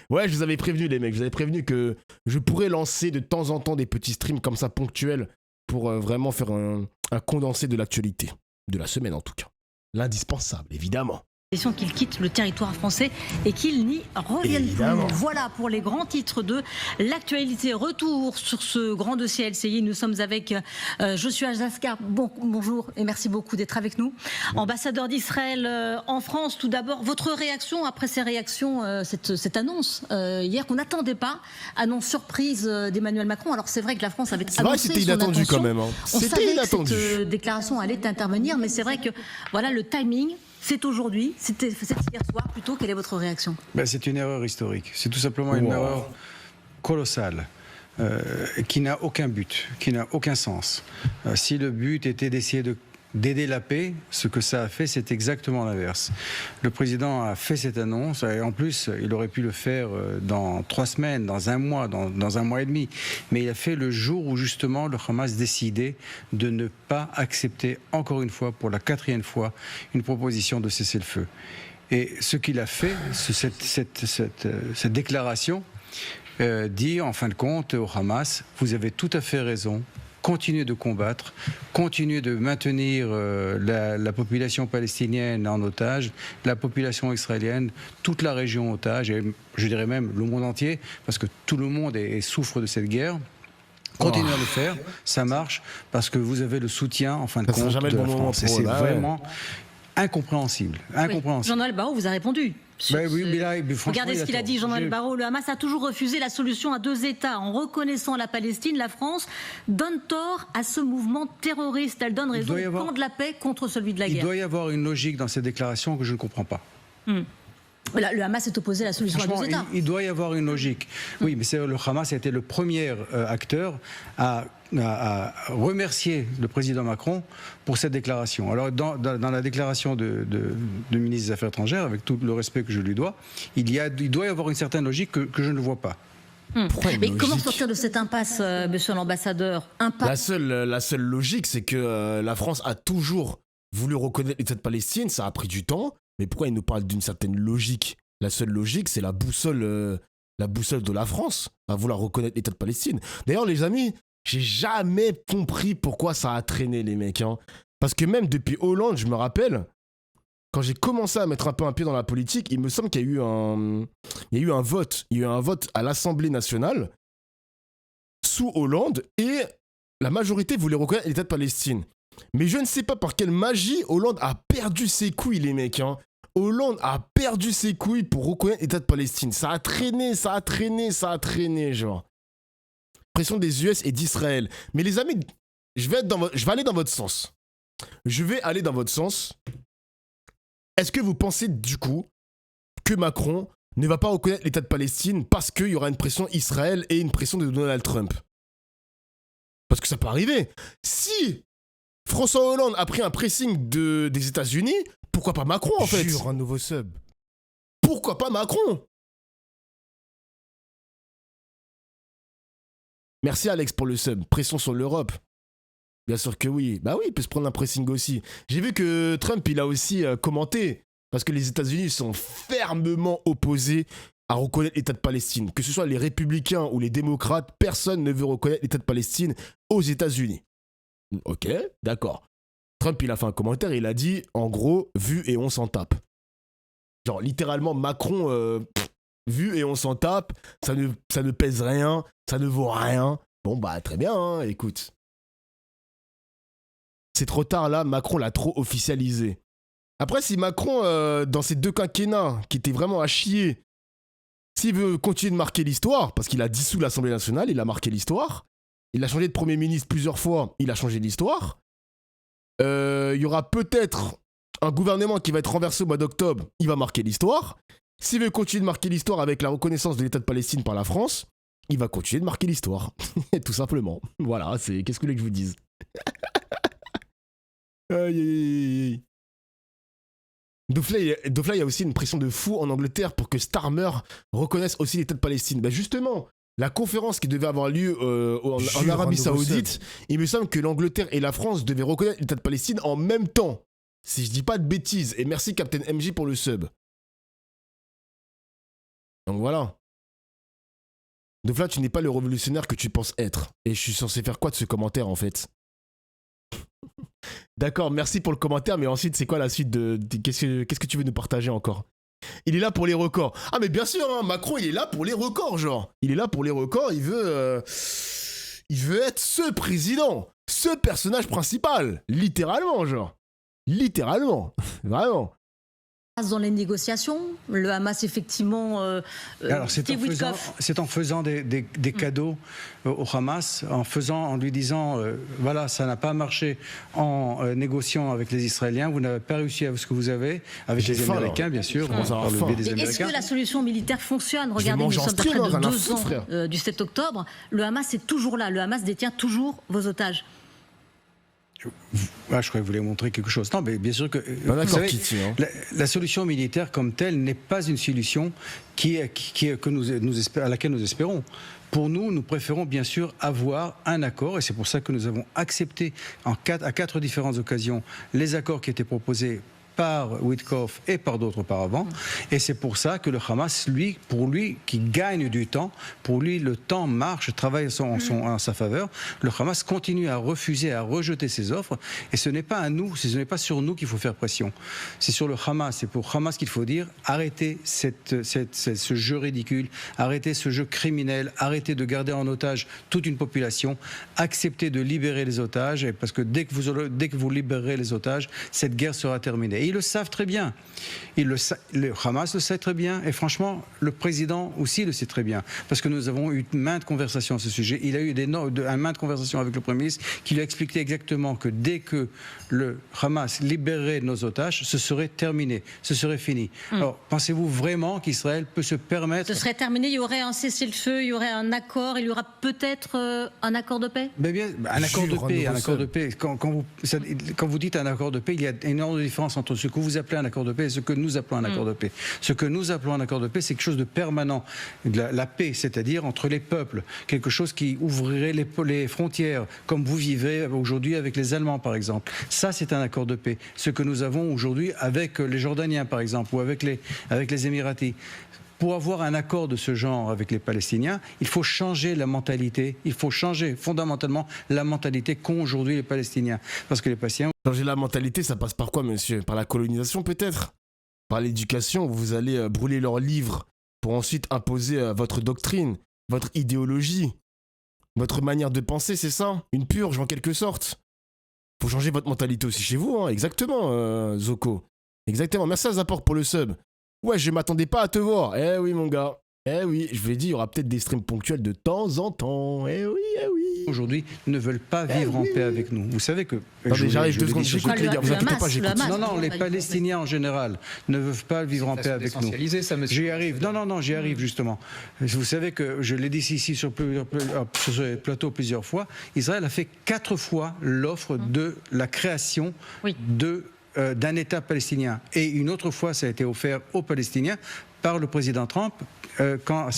Ouais, je vous avais prévenu les mecs, je vous avais prévenu que je pourrais lancer de temps en temps des petits streams comme ça ponctuels pour vraiment faire un condensé de l'actualité, de la semaine en tout cas. L'indispensable, évidemment. Qu'il quitte le territoire français et qu'il n'y revienne plus. Voilà pour les grands titres de l'actualité. Retour sur ce grand dossier LCI. Nous sommes avec Joshua Zaskar. Bonjour et merci beaucoup d'être avec nous. Ambassadeur d'Israël en France. Tout d'abord, votre réaction après ces réactions, cette annonce hier qu'on n'attendait pas, annonce surprise d'Emmanuel Macron. Alors c'est vrai que la France avait annoncé c'était inattendu quand même. Hein. C'était inattendu. Cette déclaration allait intervenir, mais c'est vrai que voilà le timing. C'est aujourd'hui, c'était hier soir plutôt. Quelle est votre réaction? C'est une erreur historique. C'est tout simplement une erreur colossale qui n'a aucun but, qui n'a aucun sens. Si le but était d'essayer d'aider la paix, ce que ça a fait, c'est exactement l'inverse. Le président a fait cette annonce, et en plus, il aurait pu le faire dans 3 semaines, dans un mois, dans un mois et demi. Mais il a fait le jour où, justement, le Hamas décidait de ne pas accepter, encore une fois, pour la 4e fois, une proposition de cessez-le-feu. Et ce qu'il a fait, cette déclaration, dit, en fin de compte, au Hamas, vous avez tout à fait raison, continuer de combattre, continuer de maintenir la population palestinienne en otage, la population israélienne, toute la région en otage, et je dirais même le monde entier, parce que tout le monde souffre de cette guerre. Continuez à le faire, ça marche, parce que vous avez le soutien, en fin de compte, de la France. Et c'est vraiment incompréhensible. Oui. Jean-Noël Barrot vous a répondu. Regardez ce qu'il a dit, Jean-Noël Barrot. Le Hamas a toujours refusé la solution à 2 États. En reconnaissant la Palestine, la France donne tort à ce mouvement terroriste. Elle donne raison au camp de la paix contre celui de la guerre. Il doit y avoir une logique dans cette déclaration que je ne comprends pas. Le Hamas est opposé à la solution à 2 États. Il doit y avoir une logique. Oui, mais le Hamas a été le premier acteur à remercier le président Macron pour cette déclaration. Alors, dans la déclaration du ministre des Affaires étrangères, avec tout le respect que je lui dois, il doit y avoir une certaine logique que je ne vois pas. Mais comment sortir de cette impasse, monsieur l'ambassadeur? La seule logique, c'est que la France a toujours voulu reconnaître l'État de Palestine, ça a pris du temps, mais pourquoi il nous parle d'une certaine logique? La seule logique, c'est la boussole de la France, à vouloir reconnaître l'État de Palestine. D'ailleurs, les amis, j'ai jamais compris pourquoi ça a traîné, les mecs. Hein. Parce que même depuis Hollande, je me rappelle, quand j'ai commencé à mettre un peu un pied dans la politique, il me semble qu'il y a eu un vote. Il y a eu un vote à l'Assemblée nationale sous Hollande et la majorité voulait reconnaître l'État de Palestine. Mais je ne sais pas par quelle magie Hollande a perdu ses couilles, les mecs. Hein. Hollande a perdu ses couilles pour reconnaître l'État de Palestine. Ça a traîné, genre. Pression des US et d'Israël. Mais les amis, je vais aller dans votre sens. Est-ce que vous pensez du coup que Macron ne va pas reconnaître l'État de Palestine parce qu'il y aura une pression Israël et une pression de Donald Trump? Parce que ça peut arriver. Si François Hollande a pris un pressing des États-Unis, pourquoi pas Macron en fait? Jure, un nouveau sub. Pourquoi pas Macron? Merci Alex pour le sub. Pression sur l'Europe. Bien sûr que oui. Bah oui, il peut se prendre un pressing aussi. J'ai vu que Trump, il a aussi commenté. Parce que les États-Unis sont fermement opposés à reconnaître l'État de Palestine. Que ce soit les républicains ou les démocrates, personne ne veut reconnaître l'État de Palestine aux États-Unis. Ok, d'accord. Trump, il a fait un commentaire, il a dit, en gros, vu et on s'en tape. Genre, littéralement, Macron, vu et on s'en tape, ça ne pèse rien, ça ne vaut rien. Bon, bah, très bien, hein, écoute. C'est trop tard, là, Macron l'a trop officialisé. Après, si Macron, dans ces 2 quinquennats, qui étaient vraiment à chier, s'il veut continuer de marquer l'histoire, parce qu'il a dissous l'Assemblée nationale, il a marqué l'histoire, il a changé de Premier ministre plusieurs fois, il a changé l'histoire, il y aura peut-être un gouvernement qui va être renversé au mois d'octobre, il va marquer l'histoire. S'il veut continuer de marquer l'histoire avec la reconnaissance de l'État de Palestine par la France, il va continuer de marquer l'histoire. Tout simplement. Voilà, qu'est-ce que vous voulez que je vous dise? Aïe, aïe, aïe. Dofla, il y a aussi une pression de fou en Angleterre pour que Starmer reconnaisse aussi l'État de Palestine. Ben justement, la conférence qui devait avoir lieu en Arabie Saoudite, il me semble que l'Angleterre et la France devaient reconnaître l'État de Palestine en même temps. Si je dis pas de bêtises. Et merci Captain MJ pour le sub. Donc voilà. Donc là, tu n'es pas le révolutionnaire que tu penses être. Et je suis censé faire quoi de ce commentaire, en fait? D'accord, merci pour le commentaire, mais ensuite, c'est quoi la suite qu'est-ce que tu veux nous partager encore? Il est là pour les records. Ah, mais bien sûr, hein, Macron, il est là pour les records, genre. Il est là pour les records, il veut être ce président, ce personnage principal. Littéralement, genre. Littéralement. Vraiment. Dans les négociations, le Hamas effectivement. Alors c'est en faisant des cadeaux au Hamas, en lui disant voilà, ça n'a pas marché en négociant avec les Israéliens, vous n'avez pas réussi à ce que vous avez avec les Américains, bien sûr, par le biais des Américains. Est-ce que la solution militaire fonctionne? Regardez, nous sommes après de 2 ans du 7 octobre. Le Hamas est toujours là. Le Hamas détient toujours vos otages. Ah, je croyais que vous voulez montrer quelque chose. Non, mais bien sûr que la solution militaire comme telle n'est pas une solution à laquelle nous espérons. Pour nous, nous préférons bien sûr avoir un accord, et c'est pour ça que nous avons accepté à 4 différentes occasions les accords qui étaient proposés par Witkoff et par d'autres auparavant. Et c'est pour ça que le Hamas, pour lui, qui gagne du temps, pour lui, le temps marche, travaille en sa faveur. Le Hamas continue à refuser, à rejeter ses offres. Et ce n'est pas à nous, ce n'est pas sur nous qu'il faut faire pression. C'est sur le Hamas. C'est pour Hamas qu'il faut dire arrêtez ce jeu ridicule, arrêtez ce jeu criminel, arrêtez de garder en otage toute une population, acceptez de libérer les otages, parce que dès que vous libérerez les otages, cette guerre sera terminée. Et ils le savent très bien. Le Hamas le sait très bien. Et franchement, le président aussi le sait très bien. Parce que nous avons eu maintes conversations à ce sujet. Il a eu maintes conversations avec le Premier ministre qui lui a expliqué exactement que dès que le Hamas libérerait nos otages, ce serait terminé. Ce serait fini. Alors, pensez-vous vraiment qu'Israël peut se permettre... Ce serait terminé, il y aurait un cessez-le-feu, il y aurait un accord, il y aura peut-être un accord de paix? Un accord de paix. Quand vous dites un accord de paix, il y a énormément de différence entre ce que vous appelez un accord de paix et ce que nous appelons un accord de paix. Ce que nous appelons un accord de paix, c'est quelque chose de permanent. La paix, c'est-à-dire entre les peuples. Quelque chose qui ouvrirait les frontières, comme vous vivez aujourd'hui avec les Allemands, par exemple. Ça, c'est un accord de paix. Ce que nous avons aujourd'hui avec les Jordaniens, par exemple, ou avec les Émiratis. Pour avoir un accord de ce genre avec les Palestiniens, il faut changer la mentalité, il faut changer fondamentalement la mentalité qu'ont aujourd'hui les Palestiniens. Parce que les Palestiniens... Changer la mentalité, ça passe par quoi, monsieur? Par la colonisation, peut-être? Par l'éducation? Vous allez brûler leurs livres pour ensuite imposer votre doctrine, votre idéologie, votre manière de penser, c'est ça? Une purge, en quelque sorte. Faut changer votre mentalité aussi chez vous, hein. Exactement, Zoko. Exactement. Merci à Zapor pour le sub. Ouais, je m'attendais pas à te voir. Eh oui, mon gars. Eh oui, je vous l'ai dit, il y aura peut-être des streams ponctuels de temps en temps. Eh oui, eh oui. Aujourd'hui, ne veulent pas vivre en paix avec nous. Vous savez que... Attendez, j'arrive 2 secondes, j'écoute les gars, vous inquiétez pas, j'écoute. Non, les Palestiniens en général ne veulent pas vivre en paix avec nous. J'y arrive. Non, j'y arrive justement. Vous savez que, je l'ai dit ici sur ce plateau plusieurs fois, Israël a fait 4 fois l'offre de la création d'un État palestinien. Et une autre fois, ça a été offert aux Palestiniens par le président Trump quand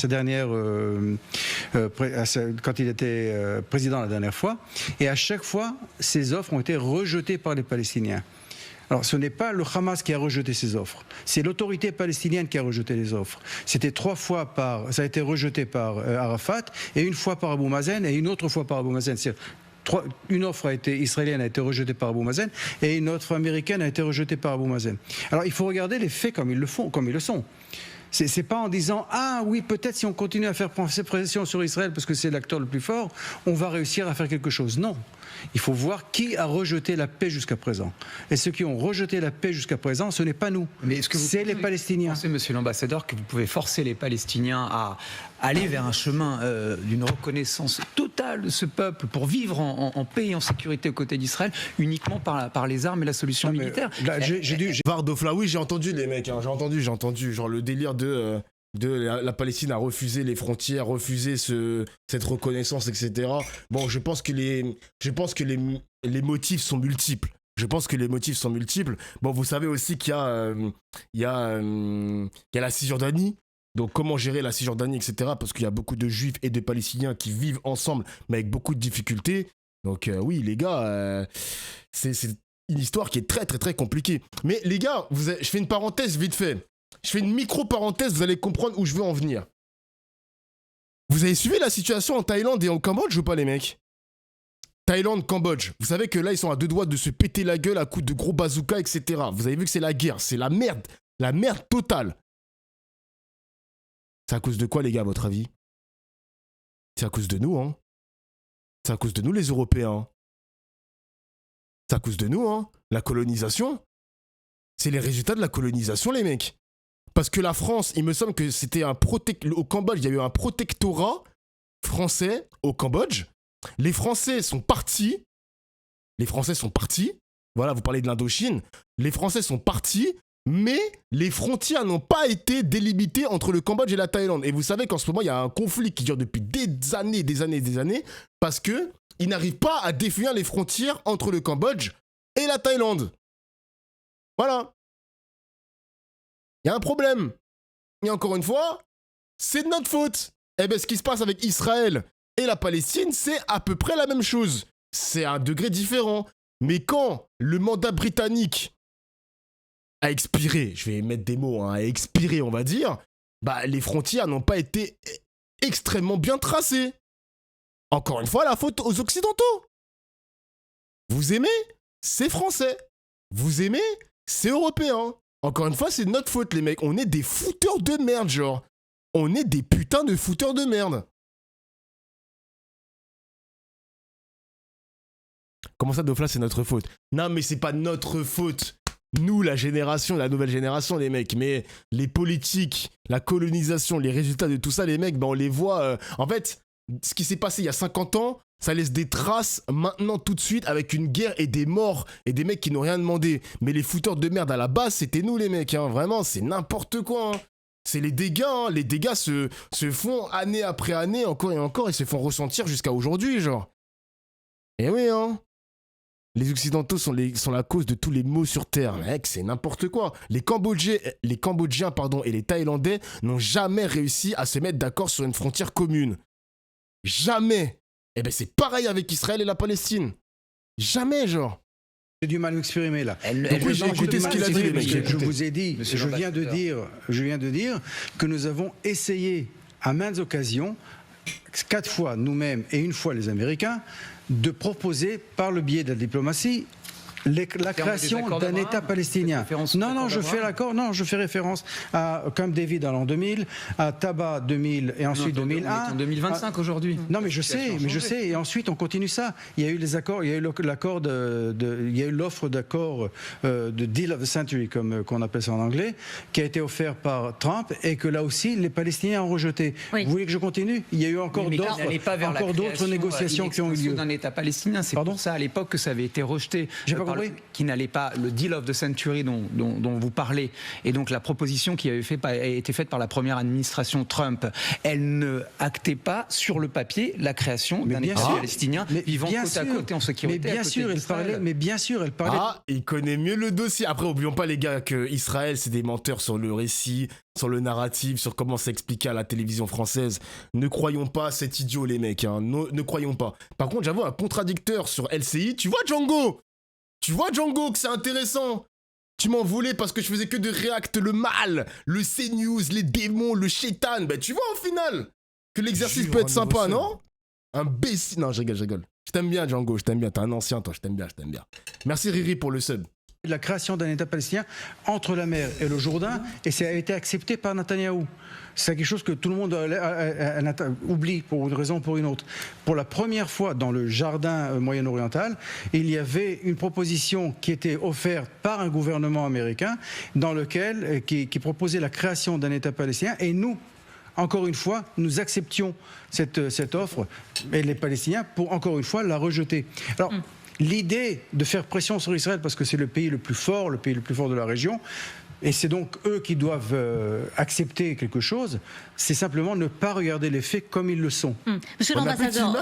il était président la dernière fois. Et à chaque fois, ces offres ont été rejetées par les Palestiniens. Alors, ce n'est pas le Hamas qui a rejeté ces offres, c'est l'autorité palestinienne qui a rejeté les offres. C'était 3 fois ça a été rejeté par Arafat, et une fois par Abou Mazen, et une autre fois par Abou Mazen. Une offre israélienne a été rejetée par Abou Mazen et une offre américaine a été rejetée par Abou Mazen. Alors il faut regarder les faits comme ils le sont. C'est pas en disant ah oui, peut-être si on continue à faire pression sur Israël parce que c'est l'acteur le plus fort, on va réussir à faire quelque chose. Non. Il faut voir qui a rejeté la paix jusqu'à présent. Et ceux qui ont rejeté la paix jusqu'à présent, ce n'est pas nous. Mais est-ce que c'est les Palestiniens. Pensez, monsieur l'ambassadeur, que vous pouvez forcer les Palestiniens à aller vers un chemin d'une reconnaissance totale de ce peuple pour vivre en paix et en sécurité aux côtés d'Israël uniquement par les armes et la solution militaire? Vardofla, oui, j'ai entendu les mecs, hein, j'ai entendu, genre le délire de la Palestine a refusé les frontières, refusé cette reconnaissance, etc. Bon, je pense que les motifs sont multiples. Bon, vous savez aussi qu'il y a la Cisjordanie. Donc, comment gérer la Cisjordanie, etc. Parce qu'il y a beaucoup de Juifs et de Palestiniens qui vivent ensemble, mais avec beaucoup de difficultés. Donc, oui, les gars, c'est une histoire qui est très, très, très compliquée. Mais les gars, je fais une parenthèse vite fait. Je fais une micro-parenthèse, vous allez comprendre où je veux en venir. Vous avez suivi la situation en Thaïlande et en Cambodge ou pas, les mecs? Thaïlande, Cambodge. Vous savez que là, ils sont à 2 doigts de se péter la gueule à coups de gros bazookas, etc. Vous avez vu que c'est la guerre, c'est la merde totale. C'est à cause de quoi, les gars, à votre avis? C'est à cause de nous, hein. C'est à cause de nous, les Européens. C'est à cause de nous, hein. La colonisation. C'est les résultats de la colonisation, les mecs. Parce que la France, il me semble que c'était au Cambodge, il y a eu un protectorat français au Cambodge. Les Français sont partis. Voilà, vous parlez de l'Indochine. Les Français sont partis, mais les frontières n'ont pas été délimitées entre le Cambodge et la Thaïlande. Et vous savez qu'en ce moment, il y a un conflit qui dure depuis des années, parce qu'ils n'arrivent pas à définir les frontières entre le Cambodge et la Thaïlande. Voilà. Il y a un problème. Et encore une fois, c'est de notre faute. Eh bien, ce qui se passe avec Israël et la Palestine, c'est à peu près la même chose. C'est à un degré différent. Mais quand le mandat britannique a expiré, je vais mettre des mots, a expiré, on va dire, bah, les frontières n'ont pas été extrêmement bien tracées. Encore une fois, la faute aux Occidentaux. Vous aimez? C'est français. Vous aimez? C'est européen. Encore une fois, c'est notre faute, les mecs. On est des fouteurs de merde, genre. On est des putains de fouteurs de merde. Comment ça, Dofla, c'est notre faute? Non, mais c'est pas notre faute. Nous, la nouvelle génération, les mecs. Mais les politiques, la colonisation, les résultats de tout ça, les mecs, ben on les voit. En fait, ce qui s'est passé il y a 50 ans, ça laisse des traces maintenant tout de suite avec une guerre et des morts et des mecs qui n'ont rien demandé. Mais les fouteurs de merde à la base, c'était nous les mecs, hein. Vraiment, c'est n'importe quoi. Hein. C'est les dégâts, hein. Les dégâts se font année après année, encore et encore, et se font ressentir jusqu'à aujourd'hui, genre. Et oui, hein. Les Occidentaux sont la cause de tous les maux sur Terre, mec, c'est n'importe quoi. Les Cambodgiens et les Thaïlandais n'ont jamais réussi à se mettre d'accord sur une frontière commune. Jamais. Eh ben c'est pareil avec Israël et la Palestine. Jamais, genre. J'ai du mal à m'exprimer là. J'ai écouté ce qu'il a dit, les mecs. Je vous ai dit, je viens de dire que nous avons essayé à maintes occasions, 4 fois nous-mêmes et 1 fois les Américains, de proposer par le biais de la diplomatie la création d'un État palestinien. Non, je fais référence à Camp David en l'an 2000, à Taba 2000 et ensuite 2001. On est en 2025 aujourd'hui. Non, mais je sais, et ensuite on continue ça. Il y a eu les accords, il y a eu l'accord il y a eu l'offre d'accord de Deal of the Century, comme qu'on appelle ça en anglais, qui a été offert par Trump et que là aussi les Palestiniens ont rejeté. Oui. Vous voulez que je continue? Il y a eu encore d'autres négociations qui ont eu lieu. D'un État palestinien, c'est pour ça à l'époque que ça avait été rejeté. Qui n'allait pas, le Deal of the Century dont vous parlez, et donc la proposition qui a été faite par la première administration Trump, elle ne actait pas sur le papier la création d'un État palestinien vivant côte à côte et en sécurité. Mais bien sûr, elle parlait. Ah, il connaît mieux le dossier. Après, oublions pas, les gars, que Israël, c'est des menteurs sur le récit, sur le narratif, sur comment c'est expliqué à la télévision française. Ne croyons pas cet idiot, les mecs. Hein. Ne croyons pas. Par contre, j'avoue, un contradicteur sur LCI. Tu vois, Django, que c'est intéressant. Tu m'en voulais parce que je faisais que de react le mal, le CNews, les démons, le chétan. Ben tu vois au final que l'exercice peut être sympa, non? Imbécile. Non, je rigole. Je t'aime bien, Django, je t'aime bien. T'es un ancien, toi, je t'aime bien. Merci Riri pour le sub. La création d'un État palestinien entre la mer et le Jourdain, et ça a été accepté par Netanyahou. C'est quelque chose que tout le monde oublie pour une raison ou pour une autre. Pour la première fois dans le jardin moyen-oriental, il y avait une proposition qui était offerte par un gouvernement américain qui proposait la création d'un État palestinien, et nous, encore une fois, nous acceptions cette offre, et les Palestiniens, pour encore une fois la rejeter. Alors, l'idée de faire pression sur Israël, parce que c'est le pays le plus fort de la région, et c'est donc eux qui doivent accepter quelque chose, c'est simplement ne pas regarder les faits comme ils le sont. Monsieur l'ambassadeur,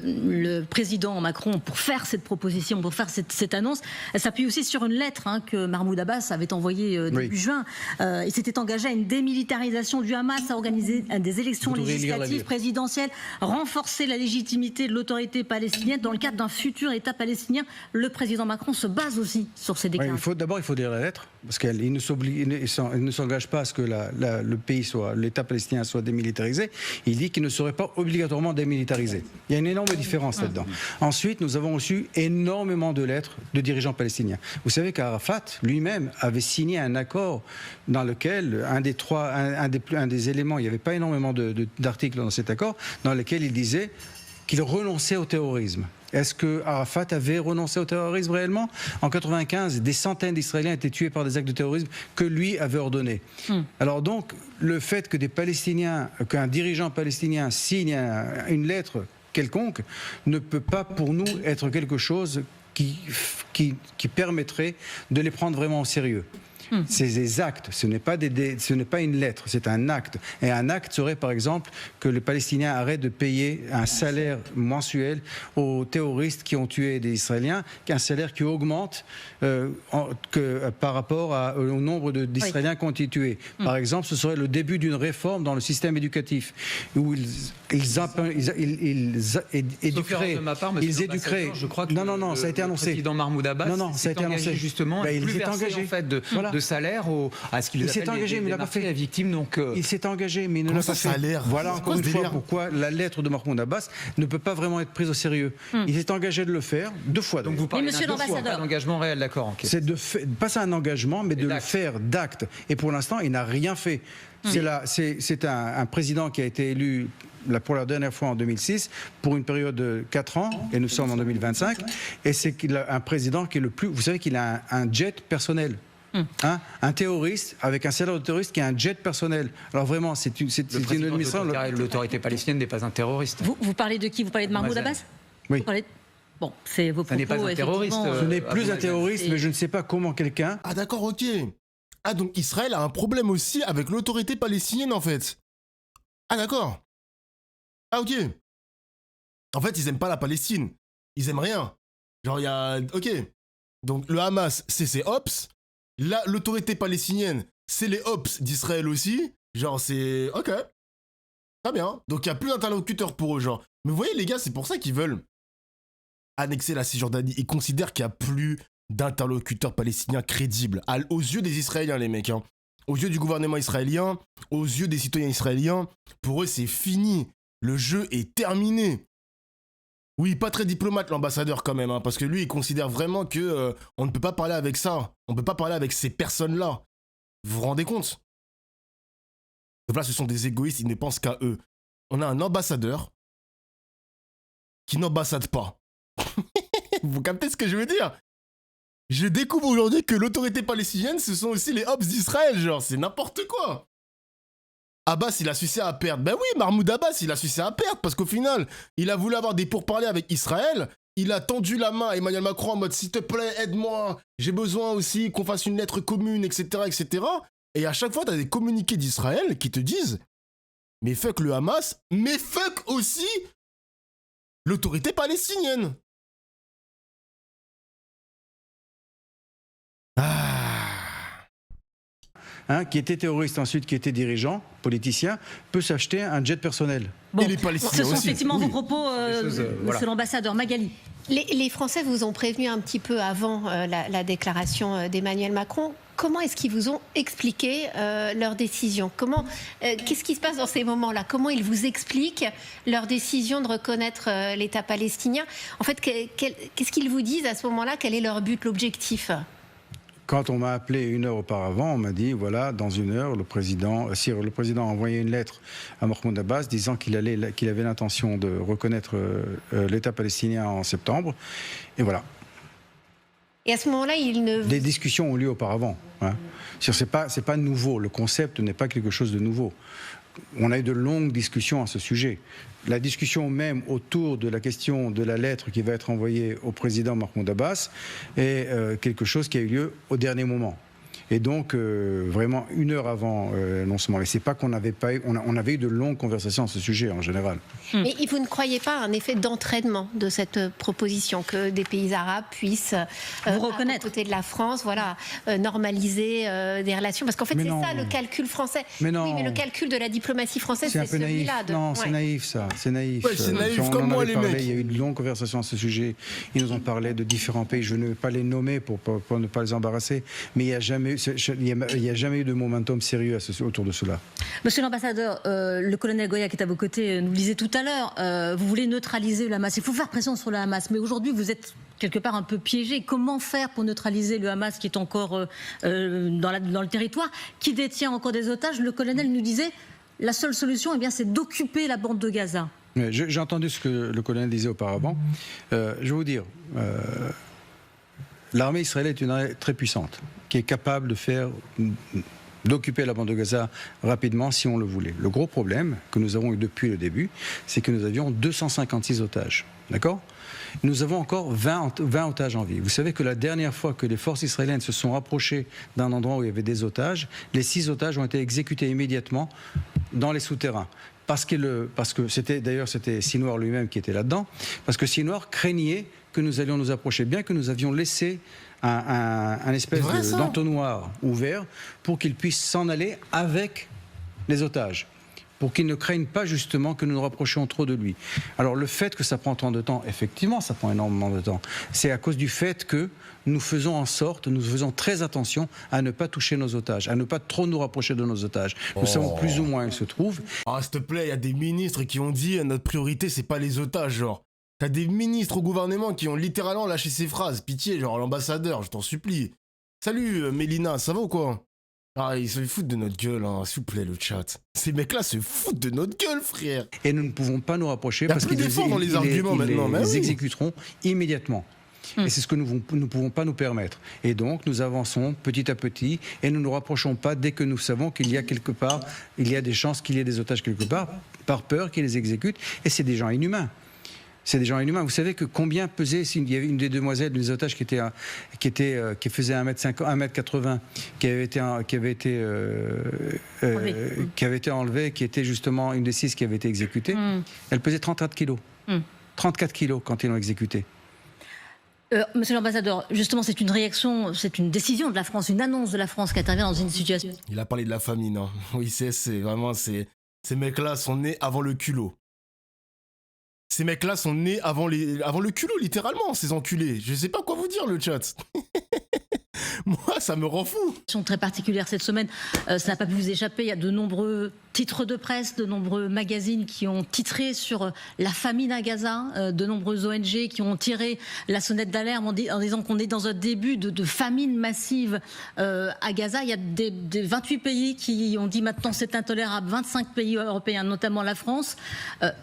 le président Macron, pour faire cette proposition, pour faire cette annonce, s'appuie aussi sur une lettre que Mahmoud Abbas avait envoyée début juin. Il s'était engagé à une démilitarisation du Hamas, à organiser des élections législatives, présidentielles, renforcer la légitimité de l'autorité palestinienne dans le cadre d'un futur État palestinien. Le président Macron se base aussi sur ces déclarations. D'abord, il faut lire la lettre, parce qu'il ne ne s'engage pas à ce que l'État palestinien soit démilitarisé. Il dit qu'il ne serait pas obligatoirement démilitarisé. Il y a une énorme différence là-dedans. Ensuite, nous avons reçu énormément de lettres de dirigeants palestiniens. Vous savez qu'Arafat lui-même avait signé un accord dans lequel un des éléments, il n'y avait pas énormément d'articles dans cet accord, dans lequel il disait qu'il renonçait au terrorisme. Est-ce que Arafat avait renoncé au terrorisme réellement ? En 1995, des centaines d'Israéliens étaient tués par des actes de terrorisme que lui avait ordonnés. Alors donc, le fait que qu'un dirigeant palestinien signe une lettre quelconque ne peut pas pour nous être quelque chose qui permettrait de les prendre vraiment au sérieux. C'est des actes, ce n'est pas une lettre, c'est un acte. Et un acte serait par exemple que les Palestiniens arrêtent de payer un salaire mensuel aux terroristes qui ont tué des Israéliens, un salaire qui augmente par rapport au nombre d'Israéliens qui ont été tués. Par exemple, ce serait le début d'une réforme dans le système éducatif, où ils éduqueraient. Je crois que non, ça a été annoncé. Le président Mahmoud Abbas s'est engagé justement à plus verser en fait de salaire à ce qu'il appelle les martyrs et victimes. Donc, il s'est engagé, mais il ne l'a pas fait. Voilà encore une fois pourquoi la lettre de Mahmoud Abbas ne peut pas vraiment être prise au sérieux. Il s'est engagé de le faire 2 fois. Donc vous parlez d'un engagement réel, d'accord. Okay. C'est pas un engagement, mais de le faire d'acte. Et pour l'instant, il n'a rien fait. C'est un président qui a été élu pour la dernière fois en 2006, pour une période de 4 ans, et nous sommes en 2025, et c'est un président qui est le plus... Vous savez qu'il a un jet personnel. Un terroriste avec un salaire de terroriste qui a un jet personnel. Alors vraiment, c'est une administration. L'autorité palestinienne n'est pas un terroriste. Vous parlez de qui ? Vous parlez de Mahmoud Abbas ? Oui. Bon, c'est vos propos. Ça n'est pas un terroriste. Ce n'est plus un terroriste, mais je ne sais pas comment quelqu'un. Ah d'accord, ok. Ah donc Israël a un problème aussi avec l'autorité palestinienne en fait. Ah d'accord. Ah ok. En fait, ils aiment pas la Palestine. Ils aiment rien. Genre il y a... Ok. Donc le Hamas, c'est ses ops. Là, l'autorité palestinienne, c'est les ops d'Israël aussi. Genre, c'est... Ok. Très bien. Donc, il n'y a plus d'interlocuteurs pour eux, genre. Mais vous voyez, les gars, c'est pour ça qu'ils veulent annexer la Cisjordanie. Ils considèrent qu'il n'y a plus d'interlocuteurs palestiniens crédibles. Aux yeux des Israéliens, les mecs. Hein. Aux yeux du gouvernement israélien, aux yeux des citoyens israéliens, pour eux, c'est fini. Le jeu est terminé. Oui, pas très diplomate l'ambassadeur quand même, hein, parce que lui, il considère vraiment que on ne peut pas parler avec ça. On ne peut pas parler avec ces personnes-là. Vous vous rendez compte ? Donc là, ce sont des égoïstes, ils ne pensent qu'à eux. On a un ambassadeur qui n'ambassade pas. Vous captez ce que je veux dire ? Je découvre aujourd'hui que l'autorité palestinienne, ce sont aussi les ops d'Israël, genre, c'est n'importe quoi. Abbas, il a sucé à perdre. Ben oui, Mahmoud Abbas, il a sucé à perdre parce qu'au final, il a voulu avoir des pourparlers avec Israël. Il a tendu la main à Emmanuel Macron en mode « S'il te plaît, aide-moi, j'ai besoin aussi qu'on fasse une lettre commune, etc. etc. » Et à chaque fois, t'as des communiqués d'Israël qui te disent « Mais fuck le Hamas, mais fuck aussi l'autorité palestinienne. » Qui était terroriste ensuite, qui était dirigeant, politicien, peut s'acheter un jet personnel. Bon, et les Palestiniens ce sont aussi. effectivement vos propos, monsieur l'ambassadeur. Magali. Les Français vous ont prévenu un petit peu avant la déclaration d'Emmanuel Macron. Comment est-ce qu'ils vous ont expliqué leur décision ? Qu'est-ce qui se passe dans ces moments-là ? Comment ils vous expliquent leur décision de reconnaître l'État palestinien ? En fait, qu'est-ce qu'ils vous disent à ce moment-là ? Quel est leur but, l'objectif ? Quand on m'a appelé 1 heure auparavant, on m'a dit, voilà, dans 1 heure, le président a envoyé une lettre à Mahmoud Abbas disant qu'il avait l'intention de reconnaître l'État palestinien en septembre. Et voilà. Et à ce moment-là, Des discussions ont lieu auparavant. Hein. C'est pas nouveau. Le concept n'est pas quelque chose de nouveau. On a eu de longues discussions à ce sujet. La discussion même autour de la question de la lettre qui va être envoyée au président Mahmoud Abbas est quelque chose qui a eu lieu au dernier moment. Et donc, vraiment, 1 heure avant l'annoncement. Et c'est pas qu'on n'avait pas eu... On avait eu de longues conversations à ce sujet, en général. Mais vous ne croyez pas à un effet d'entraînement de cette proposition, que des pays arabes puissent, vous reconnaître, à côté de la France, voilà, normaliser des relations ? Parce qu'en fait, c'est ça le calcul français. Mais non. Oui, mais le calcul de la diplomatie française, c'est celui-là. Non, c'est naïf, ça. C'est naïf. Ouais, c'est naïf, comme moi, les mecs. Il y a eu de longues conversations à ce sujet. Ils nous ont parlé de différents pays. Je ne vais pas les nommer pour ne pas les embarrasser. Mais il n'y a jamais n'y a jamais eu de momentum sérieux autour de cela. Monsieur l'ambassadeur, le colonel Goya qui est à vos côtés nous le disait tout à l'heure, vous voulez neutraliser le Hamas. Il faut faire pression sur le Hamas, mais aujourd'hui vous êtes quelque part un peu piégé. Comment faire pour neutraliser le Hamas qui est encore dans le territoire, qui détient encore des otages? Le colonel nous disait, la seule solution, eh bien, c'est d'occuper la bande de Gaza. J'ai entendu ce que le colonel disait auparavant. Je vais vous dire, l'armée israélienne est une armée très puissante, qui est capable d'occuper la bande de Gaza rapidement si on le voulait. Le gros problème que nous avons eu depuis le début, c'est que nous avions 256 otages. D'accord ? Nous avons encore 20 otages en vie. Vous savez que la dernière fois que les forces israéliennes se sont rapprochées d'un endroit où il y avait des otages, les 6 otages ont été exécutés immédiatement dans les souterrains. Parce que c'était Sinwar lui-même qui était là-dedans, parce que Sinwar craignait que nous allions nous approcher, bien que nous avions laissé un espèce d'entonnoir ouvert pour qu'il puisse s'en aller avec les otages, pour qu'il ne craigne pas justement que nous nous rapprochions trop de lui. Alors le fait que ça prend tant de temps, effectivement ça prend énormément de temps, c'est à cause du fait que nous faisons très attention à ne pas toucher nos otages, à ne pas trop nous rapprocher de nos otages. Nous savons plus ou moins où ils se trouvent. Ah, s'il te plaît, il y a des ministres qui ont dit notre priorité c'est pas les otages, genre. T'as des ministres au gouvernement qui ont littéralement lâché ces phrases. Pitié, genre l'ambassadeur, je t'en supplie. Salut Mélina, ça va ou quoi? Ah, ils se foutent de notre gueule, hein. S'il vous plaît, le chat. Ces mecs-là se foutent de notre gueule, frère. Et nous ne pouvons pas nous rapprocher parce qu'ils les exécuteront immédiatement. Et c'est ce que nous ne pouvons pas nous permettre. Et donc, nous avançons petit à petit et nous ne nous rapprochons pas dès que nous savons qu'il y a quelque part, il y a des chances qu'il y ait des otages quelque part, par peur qu'ils les exécutent. Et c'est des gens inhumains. C'est des gens inhumains. Vous savez que combien pesait, il y avait une des demoiselles, des otages qui faisait 1m80, qui avait été enlevée, qui était justement une des 6 qui avait été exécutée. Elle pesait 34 kilos. 34 kilos quand ils l'ont exécutée. Monsieur l'ambassadeur, justement, c'est une réaction, c'est une décision de la France, une annonce de la France qui intervient dans une situation. Il a parlé de la famine, hein. Oui, c'est vraiment, ces mecs-là sont nés avant le culot. Ces mecs-là sont nés avant le culot, littéralement, ces enculés. Je sais pas quoi vous dire, le chat. Moi, ça me rend fou. Très particulière cette semaine, ça n'a pas pu vous échapper. Il y a de nombreux titres de presse, de nombreux magazines qui ont titré sur la famine à Gaza, de nombreuses ONG qui ont tiré la sonnette d'alarme en disant qu'on est dans un début de famine massive à Gaza. Il y a des 28 pays qui ont dit maintenant c'est intolérable, 25 pays européens, notamment la France.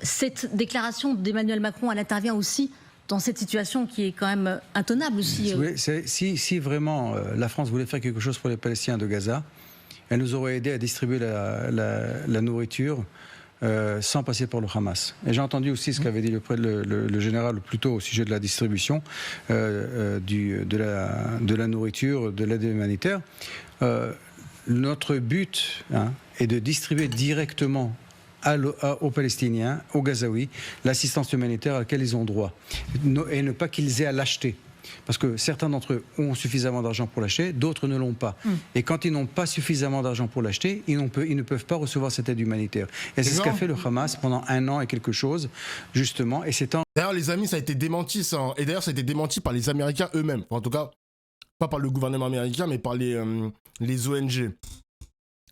Cette déclaration d'Emmanuel Macron, elle intervient aussi dans cette situation qui est quand même intenable aussi. Oui, si vraiment la France voulait faire quelque chose pour les Palestiniens de Gaza, elle nous aurait aidé à distribuer la nourriture sans passer par le Hamas. Et j'ai entendu aussi ce qu'avait dit le général plus tôt au sujet de la distribution de la nourriture, de l'aide humanitaire. Notre but est de distribuer directement aux Palestiniens, aux Gazaouis, l'assistance humanitaire à laquelle ils ont droit. Et ne pas qu'ils aient à l'acheter. Parce que certains d'entre eux ont suffisamment d'argent pour l'acheter, d'autres ne l'ont pas. Et quand ils n'ont pas suffisamment d'argent pour l'acheter, ils ne peuvent pas recevoir cette aide humanitaire. Et c'est ce qu'a fait le Hamas pendant 1 an et quelque chose, justement. Et c'est D'ailleurs, les amis, ça a été démenti, ça. Et d'ailleurs, ça a été démenti par les Américains eux-mêmes. En tout cas, pas par le gouvernement américain, mais par les ONG.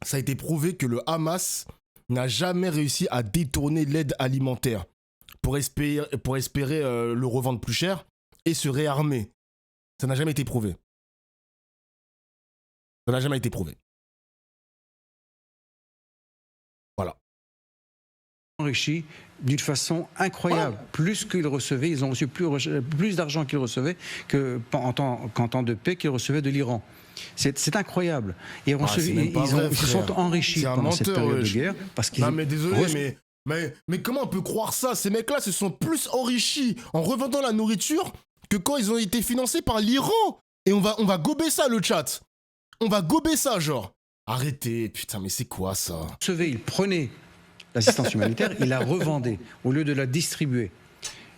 Ça a été prouvé que le Hamas n'a jamais réussi à détourner l'aide alimentaire pour espérer le revendre plus cher et se réarmer. Ça n'a jamais été prouvé. Ça n'a jamais été prouvé. Voilà. Enrichi d'une façon incroyable. Plus qu'ils recevaient, ils ont reçu plus d'argent qu'ils recevaient qu'en temps de paix qu'ils recevaient de l'Iran. C'est incroyable. Et ils se sont enrichis pendant cette période de guerre. Parce qu'ils mais désolé, mais comment on peut croire ça? Ces mecs-là se sont plus enrichis en revendant la nourriture que quand ils ont été financés par l'Iran. Et on va gober ça, le chat. On va gober ça, genre. Arrêtez, putain, mais c'est quoi ça? Ils prenaient l'assistance humanitaire, ils la revendaient au lieu de la distribuer.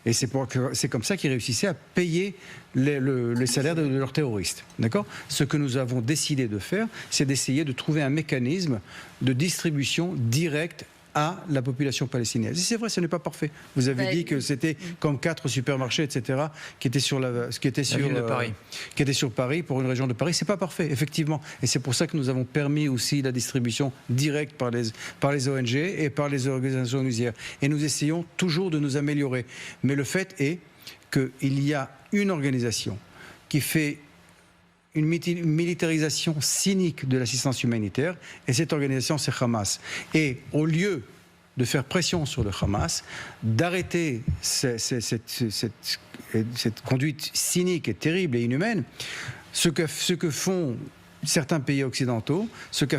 Et c'est comme ça qu'ils réussissaient à payer les salaires de leurs terroristes. D'accord ? Ce que nous avons décidé de faire, c'est d'essayer de trouver un mécanisme de distribution directe à la population palestinienne. Et c'est vrai, ce n'est pas parfait. Vous avez dit que c'était comme 4 supermarchés, etc., qui étaient sur Paris, pour une région de Paris. C'est pas parfait, effectivement. Et c'est pour ça que nous avons permis aussi la distribution directe par les ONG et par les organisations onusières. Et nous essayons toujours de nous améliorer. Mais le fait est qu'il y a une organisation qui fait une militarisation cynique de l'assistance humanitaire, et cette organisation, c'est Hamas. Et au lieu de faire pression sur le Hamas, d'arrêter cette conduite cynique et terrible et inhumaine, ce que font certains pays occidentaux, ce qu'a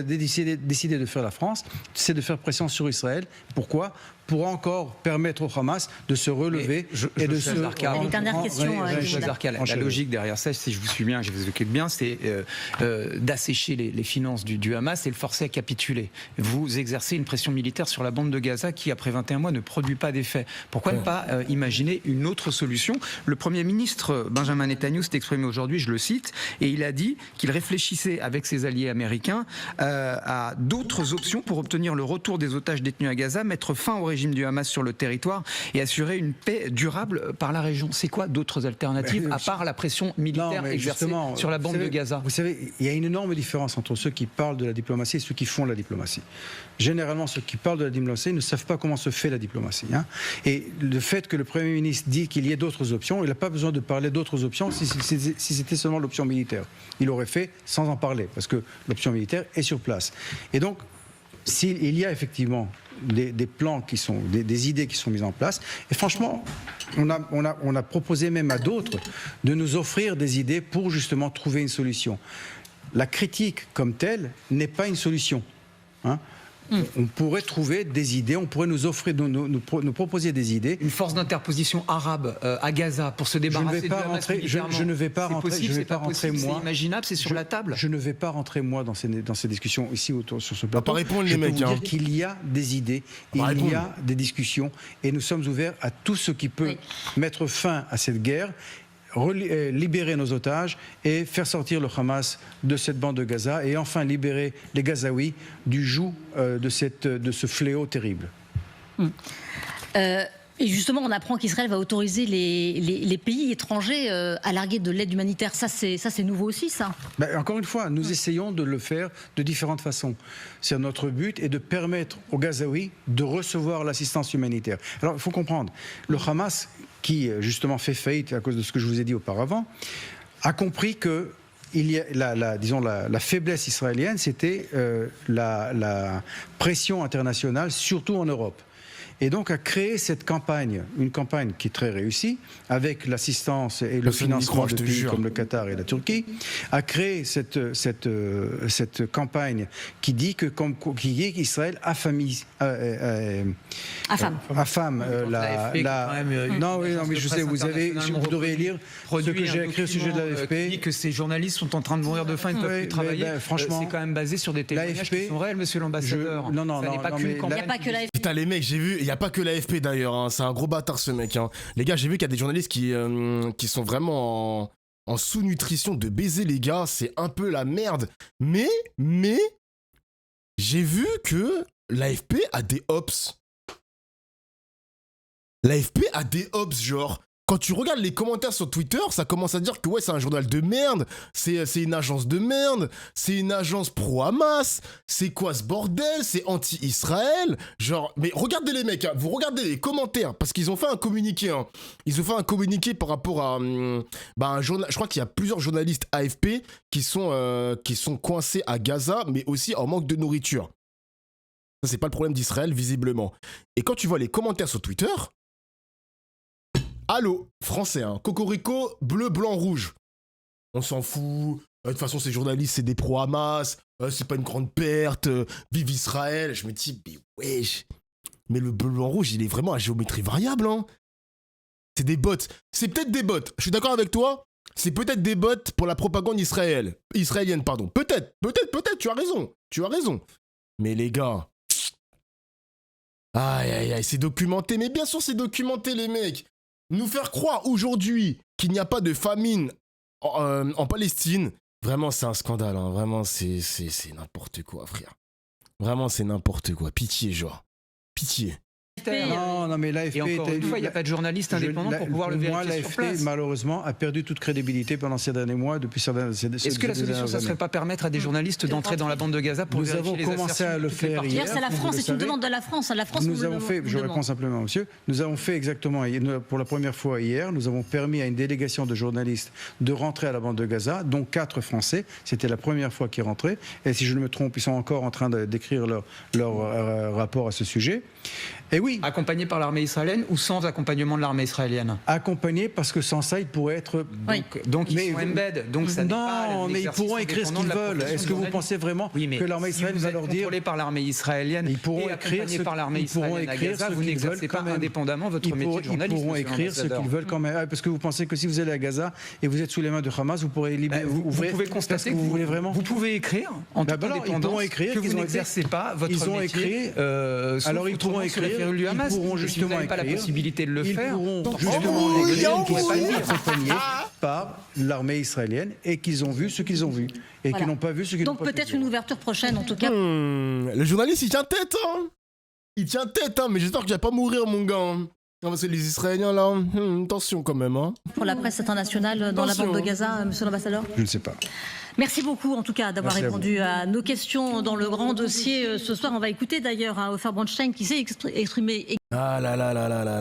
décidé de faire la France, c'est de faire pression sur Israël. Pourquoi ? Pour encore permettre au Hamas de se relever et de se... Une dernière question. La logique derrière ça, si je vous suis bien, je vous explique bien, c'est d'assécher les finances du Hamas et le forcer à capituler. Vous exercez une pression militaire sur la bande de Gaza qui, après 21 mois, ne produit pas d'effet. Pourquoi ne pas imaginer une autre solution ? Le Premier ministre Benjamin Netanyahu s'est exprimé aujourd'hui, je le cite, et il a dit qu'il réfléchissait avec ses alliés américains à d'autres options pour obtenir le retour des otages détenus à Gaza, mettre fin au régime du Hamas sur le territoire et assurer une paix durable par la région. C'est quoi d'autres alternatives à part la pression militaire exercée sur la bande de Gaza ? Vous savez, il y a une énorme différence entre ceux qui parlent de la diplomatie et ceux qui font la diplomatie. Généralement, ceux qui parlent de la diplomatie ne savent pas comment se fait la diplomatie. Et le fait que le Premier ministre dit qu'il y ait d'autres options, il n'a pas besoin de parler d'autres options si c'était seulement l'option militaire. Il l'aurait fait sans en parler, parce que l'option militaire est sur place. Et donc, s'il y a effectivement des plans qui sont, des idées qui sont mises en place, et franchement, on a proposé même à d'autres de nous offrir des idées pour justement trouver une solution. La critique comme telle n'est pas une solution. On pourrait trouver des idées, on pourrait nous offrir, nous proposer des idées. Une force d'interposition arabe à Gaza pour se débarrasser de Hamas militairement. Je ne vais pas rentrer, c'est imaginable, c'est sur la table. Je ne vais pas rentrer moi dans ces discussions ici sur ce plateau. Pas répondre les je mecs. peux vous dire qu'il y a des idées, il y a des discussions, et nous sommes ouverts à tout ce qui peut mettre fin à cette guerre, libérer nos otages et faire sortir le Hamas de cette bande de Gaza et enfin libérer les Gazaouis du joug de ce fléau terrible. Et justement, on apprend qu'Israël va autoriser les pays étrangers à larguer de l'aide humanitaire. Ça, c'est nouveau aussi, ça. Encore une fois, nous essayons de le faire de différentes façons. Notre but est de permettre aux Gazaouis de recevoir l'assistance humanitaire. Alors, il faut comprendre, le Hamas, qui justement fait faillite à cause de ce que je vous ai dit auparavant, a compris que la faiblesse israélienne, c'était la pression internationale, surtout en Europe. Et donc a créé cette campagne, une campagne qui est très réussie, avec l'assistance et le financement de pays comme le Qatar et la Turquie, a créé cette campagne qui dit qu'Israël affame Non, mais je sais, vous devriez lire ce que j'ai écrit au sujet de l'AFP. Qui dit que ces journalistes sont en train de mourir de faim, ils ne peuvent plus travailler. Franchement, c'est quand même basé sur des témoignages qui sont réels, monsieur l'ambassadeur. Non, il n'y a pas que l'AFP. Putain, les mecs, j'ai vu. Il n'y a pas que l'AFP d'ailleurs, c'est un gros bâtard ce mec. Les gars, j'ai vu qu'il y a des journalistes qui sont vraiment en sous-nutrition de baiser, les gars, c'est un peu la merde. Mais, j'ai vu que l'AFP a des ops. L'AFP a des ops, genre. Quand tu regardes les commentaires sur Twitter, ça commence à dire que ouais, c'est un journal de merde, c'est une agence de merde, c'est une agence pro-Hamas, c'est quoi ce bordel, c'est anti-Israël, genre, mais regardez les mecs, vous regardez les commentaires, parce qu'ils ont fait un communiqué, ils ont fait un communiqué par rapport à un journal, je crois qu'il y a plusieurs journalistes AFP qui sont coincés à Gaza, mais aussi en manque de nourriture. Ça, c'est pas le problème d'Israël, visiblement. Et quand tu vois les commentaires sur Twitter... Allô, français, Cocorico, bleu, blanc, rouge. On s'en fout. De toute façon, ces journalistes, c'est des pro-Hamas. C'est pas une grande perte. Vive Israël. Je me dis, mais wesh. Mais le bleu, blanc, rouge, il est vraiment à géométrie variable, C'est des bots. C'est peut-être des bots. Je suis d'accord avec toi. C'est peut-être des bots pour la propagande israélienne, pardon. Peut-être. Tu as raison. Mais les gars. Aïe, c'est documenté. Mais bien sûr, c'est documenté, les mecs. Nous faire croire aujourd'hui qu'il n'y a pas de famine en Palestine, vraiment c'est un scandale, Vraiment c'est n'importe quoi, frère. Vraiment, c'est n'importe quoi. Pitié, genre. Pitié. Non, mais l'AFP... Et encore une fois, il n'y a pas de journaliste indépendant pour pouvoir le vérifier sur place. L'AFP, malheureusement, a perdu toute crédibilité pendant ces derniers mois, depuis ces dernières années. Est-ce que la solution, ça ne serait pas permettre à des journalistes d'entrer dans la bande de Gaza pour vérifier les assertions? Nous avons commencé à le faire hier. C'est la France, c'est une demande de la France. La France nous avons fait, je réponds simplement, monsieur, nous avons fait exactement, pour la première fois hier, nous avons permis à une délégation de journalistes de rentrer à la bande de Gaza, dont 4 Français. C'était la première fois qu'ils rentraient. Et si je ne me trompe, ils sont encore en train d'écrire leur rapport à ce sujet. Et oui. Accompagnés par l'armée israélienne ou sans accompagnement de l'armée israélienne? Accompagnés, parce que sans ça, ils pourraient être... Donc ils sont embed. Donc ça non, mais ils pourront écrire ce qu'ils veulent. Est-ce que vous pensez vraiment que l'armée israélienne va leur dire... Contrôlé par l'armée israélienne ils pourront et accompagné par l'armée israélienne à Gaza, vous n'exercez pas indépendamment votre métier de journaliste. Ils pourront écrire ce qu'ils veulent quand même. Parce que vous pensez que si vous allez à Gaza et vous êtes sous les mains de Hamas, vous pourrez libérer... Vous pouvez constater que vous voulez vraiment... Vous pouvez écrire en toute indépendance que vous n'exercez pas votre métier. Alors ils pourront écrire... Ils pourront justement pas la possibilité de le faire. Ils pourront justement accompagnés par l'armée israélienne et qu'ils ont vu ce qu'ils ont vu et qu'ils n'ont pas vu ce qu'ils n'ont pas vu. Donc peut-être une ouverture prochaine en tout cas. Le journaliste il tient tête, hein. Il tient tête, hein, mais j'espère que je vais pas mourir, mon gars. Non, parce que les Israéliens là, attention quand même. Hein. Pour la presse internationale dans la bande de Gaza, monsieur l'ambassadeur. Je ne sais pas. Merci beaucoup en tout cas d'avoir répondu à nos questions dans le grand dossier ce soir. On va écouter d'ailleurs Ofer Brandstein qui s'est exprimé. Ah là là là là là.